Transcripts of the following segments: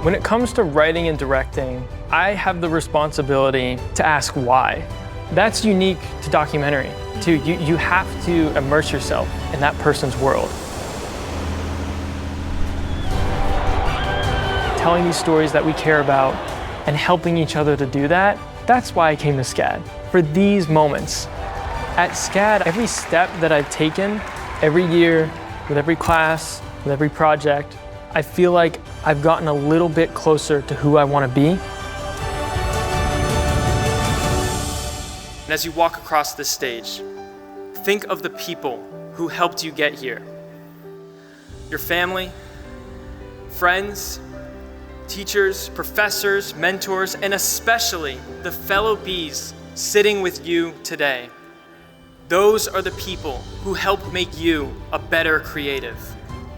When it comes to writing and directing, I have the responsibility to ask why. That's unique to documentary, too. You have to immerse yourself in that person's world. Telling these stories that we care about and helping each other to do that, that's why I came to SCAD, for these moments. At SCAD, every step that I've taken, every year, with every class, with every project, I feel like I've gotten a little bit closer to who I want to be. And as you walk across this stage, think of the people who helped you get here. Your family, friends, teachers, professors, mentors, and especially the fellow bees sitting with you today. Those are the people who help make you a better creative.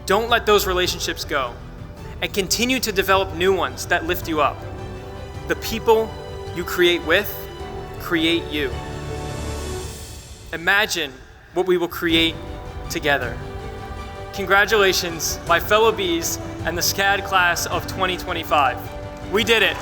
Don't let those relationships go, and continue to develop new ones that lift you up. The people you create with, create you. Imagine what we will create together. Congratulations, my fellow bees and the SCAD class of 2025. We did it.